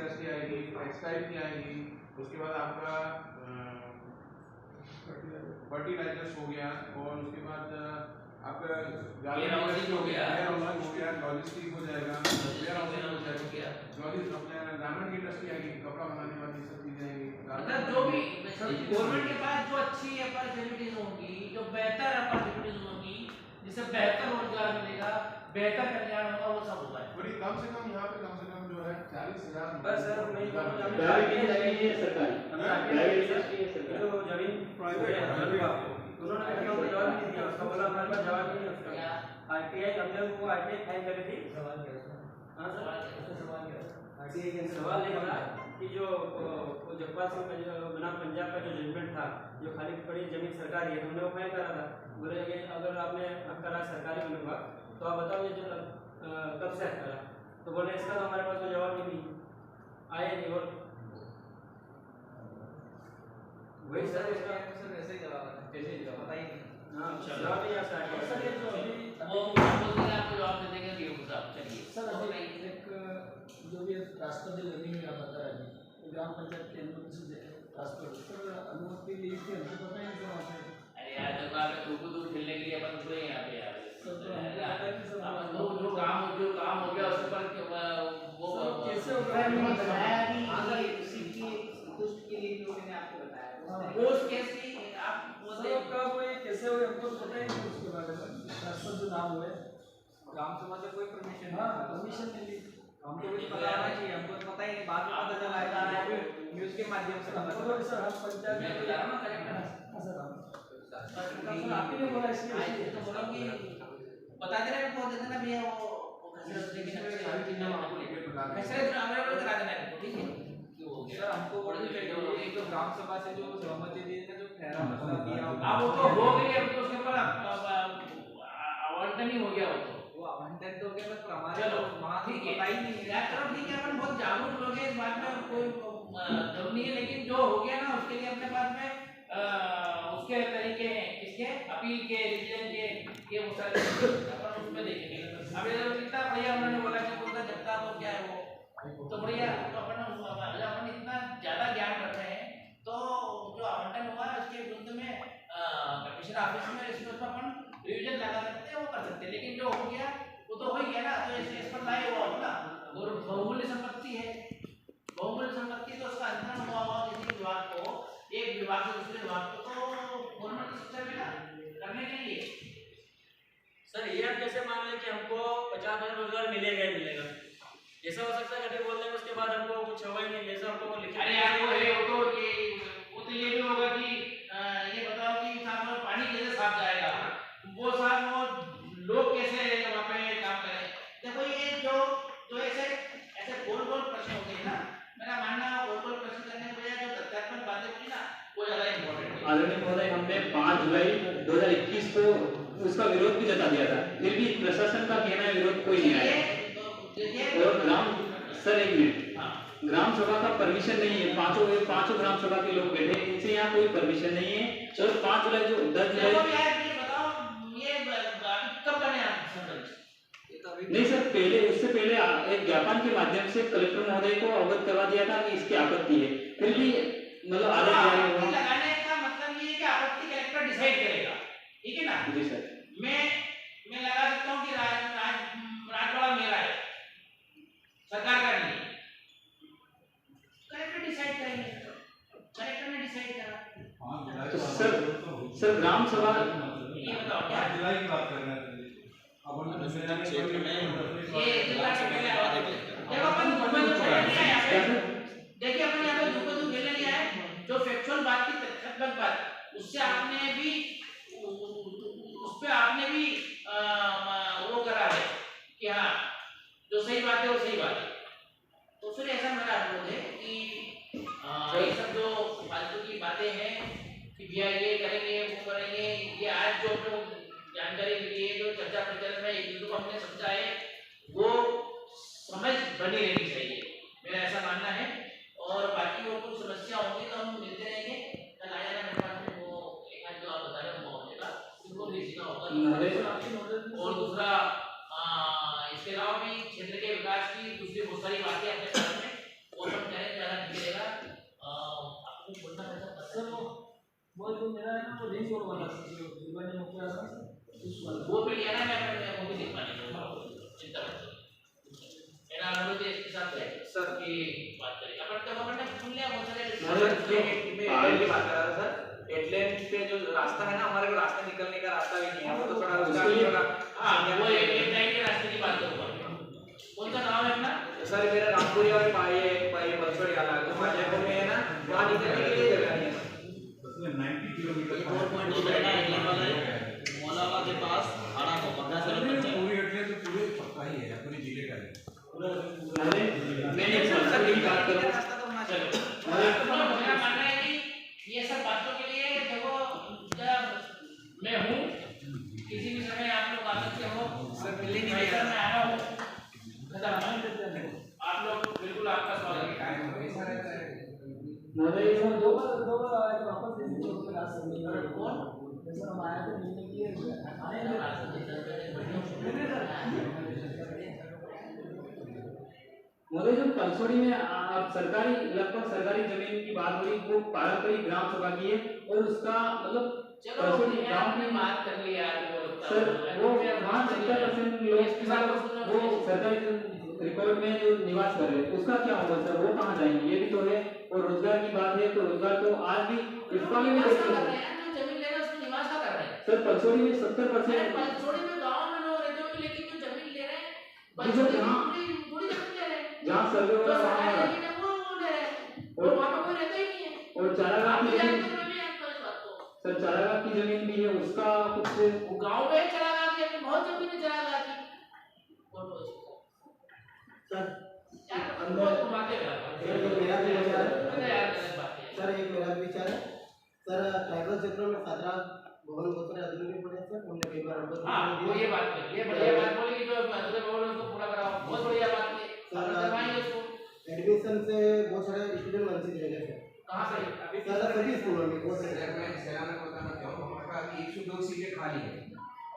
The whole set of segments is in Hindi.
इंडस्ट्री आएगी, टेक्सटाइल की आएगी, उसके बाद आपका फर्टिलाइजर्स हो गया, और उसके बाद आपका गारमेंट हो गया, लॉजिस्टिक हो जाएगा, गारमेंट इंडस्ट्री आएगी, कपड़ा बनाने वाली सब चीजें आएंगी, मतलब जो भी गवर्नमेंट के पास जो अच्छी अपॉर्चुनिटीज होंगी, जो बेहतर अपॉर्चुनिटीज होंगी, जिससे बेहतर रोजगार मिलेगा, बेहतर कल्याण होगा, वो सब होगा। पूरी कम से कम यहाँ पे कम से कम जो है 40,000 बस सर मैं प्राइवेट इंडस्ट्री है सरकारी, प्राइवेट इंडस्ट्री है सरकारी, जो जमीन प्राइवेट है उन्होंने हमको जवाब नहीं दिया, उसका बोला हमारे पास जवाब नहीं है उसका। आईटीआई हमने वो आईटीआई फाइल करी थी, सवाल किया हां सर, सवाल किया आईटीआई के सवाल ये था कि जो जगपाल सिंह बना पंजाब का जो जजमेंट था, जो खाली पड़ी जमीन सरकारी है, हमने वो फाइल करा था। बोले कि अगर आपने हक करा सरकारी बनूंगा तो आप बताओ ये जो कब से हक करा, तो बोले इसका तो हमारे पास कोई जवाब नहीं आए नहीं। और वही सर इसका सर वैसे ही जवाब आता है, कैसे ही जवाब बताइए। हां जवाब नहीं आता है सर, ये जो अभी वो बोलते हैं आपको जवाब दे देंगे डीओ साहब। चलिए सर अभी एक जो भी राष्ट्रपति लर्निंग में आप बता रहे हैं ग्राम पंचायत के अनुमति से राष्ट्रपति सर अनुमति ली थी, हमको पता ही नहीं सर वहाँ पे। अरे यार जब आप दूर खेलने के लिए अपन पूरे यहाँ पे यार जो काम हो गया उसके पर वो कैसे हो सर मैंने बताया कि उसी की पोस्ट के लिए लोगों ने आपको बताया पोस्ट कैसी आप वो सर कब हुई कैसे हुई हमको पता ही नहीं उसके बारे में। राष्ट्रपति जो नाम हुए ग्राम सभा से कोई परमिशन हाँ परमिशन मिली, हमको कुछ पता नहीं, हमको पता ही नहीं, बाद में पता चला है न्यूज़ के माध्यम से पता चला। सर हम पंचायत मैं बता रहा हूँ ना सर आप ही ने बोला इसलिए तो बोला कि बता दे रहे हैं, बोल देते ना भैया वो खसरत लेकिन खसरत हमारे को करा देना है, ठीक है क्यों हो गया सर हमको बोलना चाहिए एक तो ग्राम सभा से जो सहमति दी है, जो ठहरा मसला दिया अब वो तो हो गई, अब तो उसके ऊपर आवंटन ही हो गया, वो आवंटन तो हो गया, पर हमारे चलो वहाँ ठीक है पता ही नहीं है। यार चलो ठीक है, अपन बहुत जागरूक लोग हैं, इस बात में कोई दम नहीं है, लेकिन जो हो गया ना उसके लिए अपने पास में उसके तरीके हैं, किसके अपील के रिवीजन के ये वो सारे अपन उसमें देखेंगे। अब ये कितना बढ़िया उन्होंने बोला कि बोलता जगता तो क्या है वो तो बढ़िया, तो अपन इतना ज्यादा ज्ञान रखते हैं, तो जो आवंटन हुआ है उसके विरुद्ध में कमिश्नर ऑफिस में इसमें तो अपन रिवीजन लगा सकते हैं, वो कर सकते हैं, लेकिन जो हो गया वो तो हो गया ना, तो इस पर लाए हुआ होगा और बहुमूल्य संपत्ति है, बहुमूल्य संपत्ति तो उसका अंतरण हुआ हुआ किसी विभाग को, एक विभाग से दूसरे विभाग को, तो गवर्नमेंट शिक्षा मिला करने के लिए। सर ये आप कैसे मान लें कि हमको 50,000 रोजगार मिलेगा ही मिलेगा, ऐसा हो सकता है कभी बोल देंगे उसके बाद हमको कुछ हुआ ही नहीं, जैसा हमको लिखा। अरे यार वो तो ये भी होगा कि ये बताओ कि साहब पानी कैसे साफ जाएगा, वो साहब वो लोग कैसे वहाँ पे काम करें। देखो ये जो ऐसे गोल गोल प्रश्न होते हैं ना, मेरा मानना गोल गोल प्रश्न करने के बजाय जो तथ्यात्मक बातें होती ना वो ज्यादा इम्पोर्टेंट है। आदरणीय महोदय हमने 5 जुलाई 2021 को उसका विरोध भी जता दिया था, फिर भी प्रशासन का कहना है विरोध कोई नहीं आया। और ग्राम सर एक मिनट, ग्राम सभा का परमिशन नहीं है, पांचों ग्राम सभा के लोग बैठे, इनसे यहाँ कोई परमिशन नहीं है। और 5 जुलाई जो 10 जुलाई कब बने आप सरपंच? नहीं सर, पहले उससे पहले एक ज्ञापन के माध्यम से कलेक्टर महोदय को अवगत करवा दिया था कि इसकी आपत्ति है, फिर भी मतलब आगे लगाने का मतलब ये है कि आपत्ति कलेक्टर डिसाइड करेगा, ठीक है ना? जी सर। मैं लगा सकता हूँ कि राजवाड़ा मेरा है, सरकार का नहीं, कलेक्टर डिसाइड करेंगे, कलेक्टर ने डिसाइड करा। तो सर ग्राम सभा ये बताओ क्या जुलाई की बात कर रहे हैं अपन क्षेत्र में ये जिला के पहले आवाज देखो अपन घूमने तो नहीं आया है, देखिए अपन यहाँ पे घूमने तो खेलने नहीं आए, जो फैक्चुअल बात की तथ्यात्मक बात उससे आपने भी उस पे आपने भी वो करा है कि हाँ जो सही बात है वो सही बात है, तो फिर ऐसा मेरा अनुरोध है कि ये सब जो फालतू की बातें हैं कि भैया ये करेंगे वो करेंगे, ये आज जो जानकारी मिली है, जो चर्चा प्रचलन में एक दूसरे को हमने समझा है, वो समझ बनी रहनी चाहिए, मेरा ऐसा मानना है। और बाकी और कुछ समस्या होंगी तो हम मिलते रहेंगे, कल आया ना मेरे पास में वो एक जो आप बता रहे हो मौके का उनको देखना होगा। और दूसरा इसके अलावा भी क्षेत्र के विकास की दूसरी बहुत सारी बातें अपने साथ में वो सब से सर कि बात करें अपन तो अपन ने सुन लिया बहुत सारे मैं बात कर रहा था सर एटलेंट पे जो रास्ता है ना हमारे को रास्ता निकलने का रास्ता भी नहीं है वो तो थोड़ा उसका भी थोड़ा हां वो एक लाइन के रास्ते की बात करूंगा कौन सा नाम है अपना सर मेरा रामपुरी और पाई बलसोड़ी वाला तो माजेपुर में है ना वहां निकलने के लिए जगह नहीं है उसमें 90 किलोमीटर 4.2 जाएगा एटलेंट वाला मौलावा के पास आड़ा को 15 से पूरी एटले तो पूरे पक्का ही है पूरे जिले का है मैंने सर की बात करूं रास्ता तो होना चाहिए मेरा मानना है कि ये सब बातों के लिए देखो जब मैं हूं किसी भी समय आप लोग आ सकते हो सर मिलने नहीं मैं दिया आ रहा हूं आप लोग बिल्कुल आपका स्वागत है हमेशा रहता है महोदय हम दो बार आए थे वापस इस चौक पे रास्ते में कौन जैसे हम आए थे मिलने के लिए आने में महोदय जो पलसोड़ी में आप सरकारी लगभग सरकारी जमीन की बात हो रही वो पारंपरिक ग्राम सभा की है और उसका मतलब चलो पलसोड़ी गांव आपने में बात कर लिया सर वो वहाँ 70% लोग वो सरकारी रिकॉर्ड में जो निवास कर रहे हैं उसका क्या होगा सर वो कहाँ जाएंगे ये भी तो है और रोजगार की बात है तो रोजगार तो आज भी इस्पात में निवास कर रहे हैं जो जमीन ले रहे हैं उसमें निवास कर रहे हैं सर पलसोड़ी में 70% पलसोड़ी में गांव में लोग रहते होंगे लेकिन जो जमीन ले रहे हैं जी सर, पलसोड़ी जहाँ- में थोड़ी जमीन ले रहे हैं जहाँ सर्वे जो होगा सरकारी वहाँ जमीन है वो ले रहे हैं और वहाँ पे कोई रहता ही नहीं है और चारागाह आप की भी जानते जमीन हो मैं भी जानता हूँ इस बात को सर चारागाह की जमीन भी है उसका कुछ वो गांव में चला गया कि अपनी बहुत जमीन चला गया कि सर यार अंदर- बहुत घुमाते हैं सर, ये मेरा भी विचार है। यार गलत बात है सर एक मेरा भी विचार है सर ट्राइबल क्षेत्रों में खतरा भवन बहुत सारे आदमी भी पड़े थे उनने कई बार अवगत हाँ भी वो किया। ये बात है ये बढ़िया बात बोली कि जो मधुरे भवन उसको पूरा कराओ बहुत बढ़िया बात है सर, करवाएंगे उसको एडमिशन से बहुत सारे स्टूडेंट वंचित रह गए थे कहाँ से सर सभी स्कूलों में बहुत सारे मैं सैलाना बताना चाहूँ हमारे पास 102 सीटें खाली है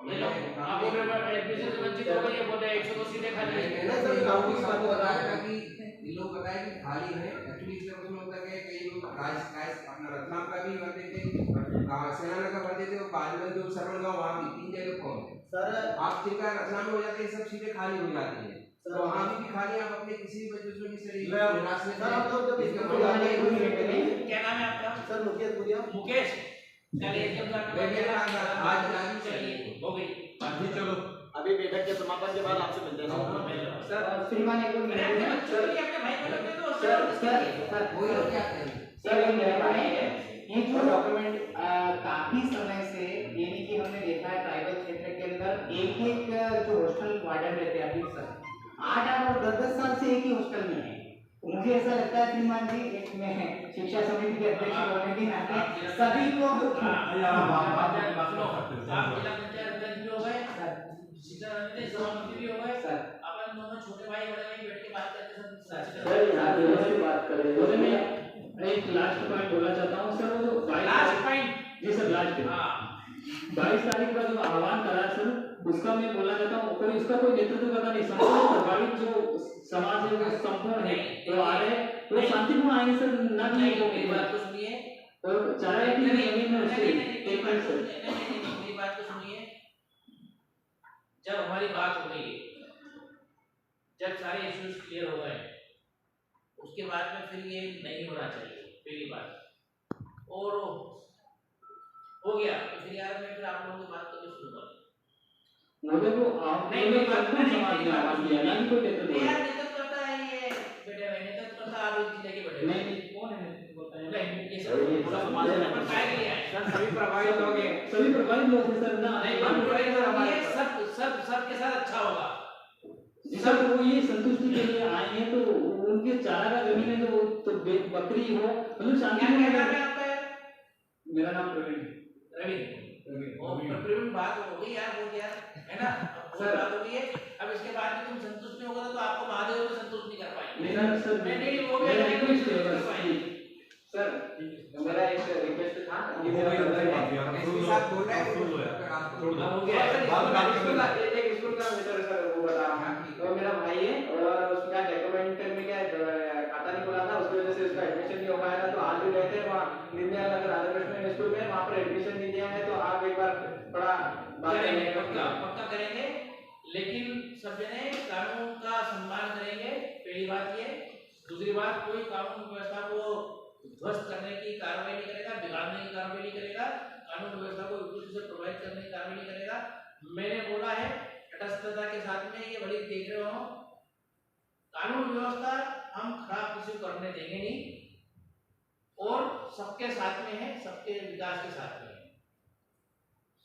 ये लो आप बोल रहे हो एडमिशन से वंचित हो गए ये बोल रहे हैं 102 सीटें खाली है नहीं सर गाँव की बात कर रहा हूँ कि ये लोग बताए कि खाली है एक्चुअली इसमें उसमें होता है कि कई लोग अपना रत्नाम का भी भर देते सैलाना का भर देते और बाद में जो सरवण गाँव वहाँ भी 3 जगह कौन है सर आप जिनका रत्नाम में हो जाते हैं सब सीटें खाली हो जाती हैं तो वहाँ भी खाली आप अपने किसी भी बच्चों की निराश में सर आप लोग जब इसके स्कूल जाने के लिए क्या नाम है आपका सर मुकेश गुड़िया मुकेश चलिए एकदम आज जानी चलिए हो गई अभी चलो अभी बैठक के समापन के बाद आपसे मिलते हैं सर श्रीमान एक दो अरे अपने बच्चों के लिए अपने भाई बहनों के लिए तो सर सर सर वो लोग क्या करेंगे सर ये मेरा भाई है ये जो डॉक्यूमेंट काफी समय से यानी कि हमने देखा है ट्राइबल क्षेत्र के अंदर एक जो हॉस्टल वार्डन रहते हैं अभी सर 8 और 10 साल से एक ही हॉस्टल में है तो मुझे ऐसा लगता है श्रीमान जी एक मैं शिक्षा समिति के अध्यक्ष होने के नाते सभी को आप जिला पंचायत अध्यक्ष भी हो गए शिक्षा समिति सभापति भी हो गए सर अपन दोनों छोटे भाई बड़े भाई बैठ के बात करते सब सर यहाँ पे बात करें तो मैं एक लास्ट पॉइंट बोलना चाहता हूँ सर वो जो 22 लास्ट पॉइंट जी सर लास्ट हाँ 22 तारीख का जो आह्वान करा सर उसका मैं बोलना चाहता हूँ कोई इसका कोई नेतृत्व करना नहीं संपूर्ण प्रभावित जो समाज है वो संपूर्ण है तो आ रहे वो शांतिपूर्ण आएंगे सर ना कि मेरी बात को सुनिए और चारा की जमीन में उससे मेरी बात को सुनिए जब हमारी बात हो गई जब सारे इश्यूज क्लियर हो गए उसके बाद में फिर ये नहीं होना चाहिए पहली बात और हो गया तो फिर यार मैं फिर आप लोगों की बात करके सुनूंगा मुझे वो आप नहीं, लोग मेरी बात संपूर्ण नहीं, समाज मेरी में बात आवाज दिया ना कि कोई नेतृत्व यार नेतृत्व करता है ये बेटे भाई नेतृत्व करता आप इस जिले के बेटे नहीं कौन है नेतृत्व करता है नहीं ये सब पूरा समाज है अपन काय के लिए आए सर सभी प्रभावित हो गए सभी प्रभावित लोग हैं सर ना नहीं हम सब के साथ अच्छा होगा सर वो ये संतुष्टि के लिए आए हैं तो उनके चारा का जमीन है तो बकरी हो मतलब शांति क्या नाम है आपका यार मेरा नाम प्रवीण रवि और प्रवीण बात हो गई यार वो यार है ना सर बात हो गई है अब इसके बाद में तुम संतुष्ट नहीं होगा तो आपको महादेव को संतुष्ट नहीं कर पाएंगे मेरा सर नहीं वो भी मेरा रिक्वेस्ट है बस सर मेरा एक रिक्वेस्ट था ये मेरा इसके साथ बोल रहे हैं हो गया एक स्कूल का मैटर सर वो बता रहा हूँ तो मेरा भाई है और उसका डॉक्यूमेंट में क्या खाता नहीं खुला था उसकी वजह से उसका एडमिशन नहीं हो पाया था तो आज भी गए थे वहाँ दीनदयाल नगर राधाकृष्ण स्कूल में वहाँ पर एडमिशन नहीं दिया है तो आप एक बार थोड़ा बात करेंगे करेंगे पक्का करेंगे लेकिन सब जने कानून का सम्मान करेंगे पहली बात ये दूसरी बात, कोई कानून व्यवस्था को ध्वस्त करने की कार्रवाई नहीं करेगा, बिगाड़ने की कार्रवाई नहीं करेगा, कानून व्यवस्था को एक दूसरे से प्रभावित करने की कार्रवाई नहीं करेगा। मैंने बोला है तटस्थता के साथ में, ये बड़ी देख रहे हो, कानून व्यवस्था हम खराब किसी को करने देंगे नहीं, और सबके साथ में है, सबके विकास के साथ में है,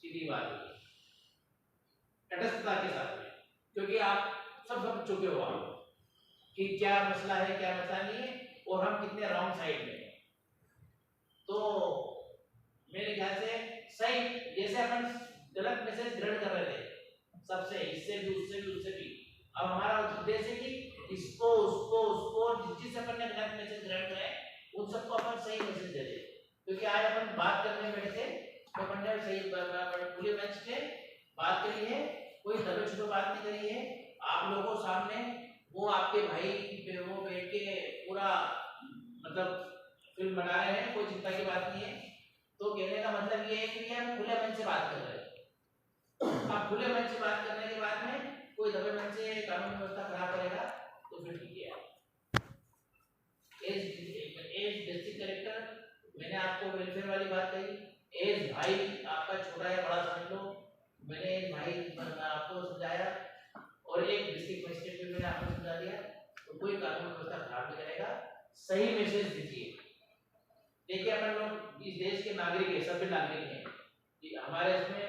सीधी बात है, तटस्थता के साथ में, क्योंकि आप सब चुके हो आप कि क्या मसला है क्या मसला नहीं है, और हम कितने रॉन्ग साइड में हैं। तो मेरे ख्याल से सही, जैसे अपन गलत मैसेज ग्रहण कर रहे थे सबसे, इससे भी उससे भी उससे भी, अब हमारा उद्देश्य है कि इसको उसको उसको जिससे अपन ने गलत मैसेज ग्रहण करे उन सबको अपन सही मैसेज दे दे। क्योंकि आज अपन बात करने बैठे थे तो अपन ने सही पूरे मंच पे बात करी है, कोई दबे छुपे बात नहीं करी है। आप लोगों को सामने वो आपके भाई पे वो बैठ के पूरा मतलब फिल्म बना रहे हैं, कोई चिंता की बात नहीं है। तो कहने का मतलब ये है कि हम खुले मन से बात कर रहे हैं। आप खुले मन से बात करने के बाद में कोई दबे मन से कानून व्यवस्था खराब करेगा तो फिर ठीक है। एज डिस्ट्रिक्ट कलेक्टर, मैंने आपको वेलफेयर वाली बात कही, एज भाई आपका छोटा या बड़ा समझ लो, मैंने एज भाई आपको समझाया, और एक डिस्ट्रिक्ट मजिस्ट्रेट भी मैंने आपको समझा दिया। तो कोई कानून व्यवस्था खराब नहीं करेगा, सही मैसेज दीजिए। देखिए अपन लोग इस देश के नागरिक हैं, सभी नागरिक हैं, कि हमारे इसमें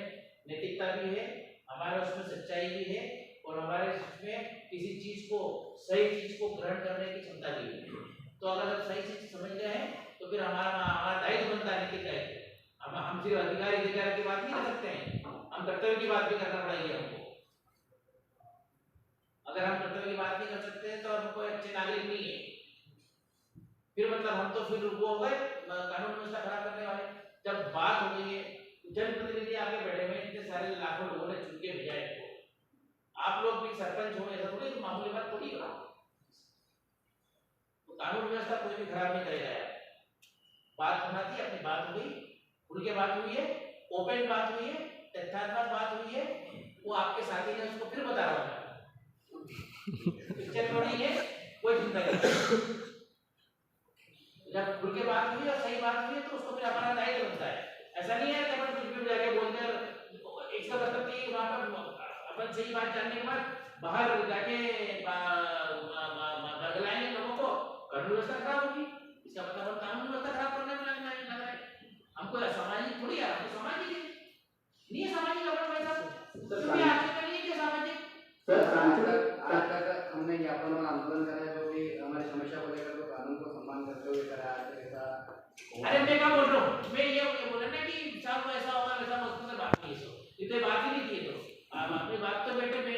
नैतिकता भी है, हमारे उसमें सच्चाई भी है, और हमारे इसमें किसी चीज को, सही चीज को ग्रहण करने की क्षमता भी है। तो अगर हम सही चीज समझ गए हैं तो फिर हमारा दायित्व बनता है, नैतिक दायित्व। हम सिर्फ अधिकार की बात नहीं कर सकते हैं, हम कर्तव्य की बात भी करना पड़ेगी हमको। अगर हम कर्तव्य की बात नहीं कर सकते तो हम कोई अच्छे नागरिक नहीं है, फिर मतलब हम तो फिर वो हो गए कानून व्यवस्था खराब करने वाले। जब बात हो गई है, जनप्रतिनिधि आके बैठे हुए, इतने सारे लाखों लोगों ने चुन के भेजा है इनको, आप लोग भी सरपंच हो, ऐसा थोड़ी मामूली बात थोड़ी है। तो कानून व्यवस्था कोई भी खराब नहीं करेगा यार। बात होना चाहिए, अपनी बात हुई, खुल के बात हुई है, ओपन बात हुई है, तथ्यात्मक बात हुई है, वो आपके साथी ने उसको फिर बता रहा हूँ, पिक्चर थोड़ी है, कोई चिंता नहीं। जब खुल के बात हुई और सही बात हुई है तो उसको फिर हमारा दायित्व बनता है। ऐसा नहीं है कि अपन कुछ भी जाके बोलते हैं, इसका मतलब कि वहाँ पर अपन सही बात जानने के बाद बाहर जाके बदलाएंगे लोगों को, कानून व्यवस्था खराब होगी। इसका मतलब हम कानून व्यवस्था खराब करने में लग रहे हैं। हमको सामाजिक थोड़ी है, हमको सामाजिक है, नहीं है सामाजिक अपन वैसा सामाजिक। आज तक हमने ज्ञापन और आंदोलन करा, जो भी हमारी समस्या को लेकर तो कानून को सम्मान करते हुए करा है ऐसा। अरे मैं क्या बोल रहा हूँ, मैं ये बोल रहा कि साहब ऐसा होगा वैसा मस्त से बात नहीं, इतने बात ही नहीं की। तो आप अपनी बात तो बैठक के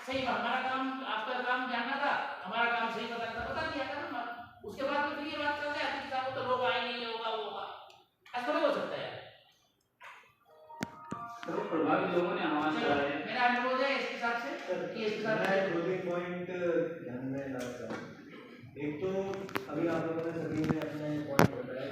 सही, हमारा काम आपका काम जानना था, हमारा काम सही बता दिया था ना। उसके बाद में फिर ये बात करते हैं साहब तो लोग आए नहीं, होगा वो होगा, ऐसा नहीं हो सकता है। तो प्रभावित लोगों ने हमारे मेरा अनुरोध है इसके हिसाब से कि इसके साथ मैं 2-3 पॉइंट ध्यान में लाता हूं। एक तो अभी आप लोगों ने सभी ने अपने पॉइंट बताया,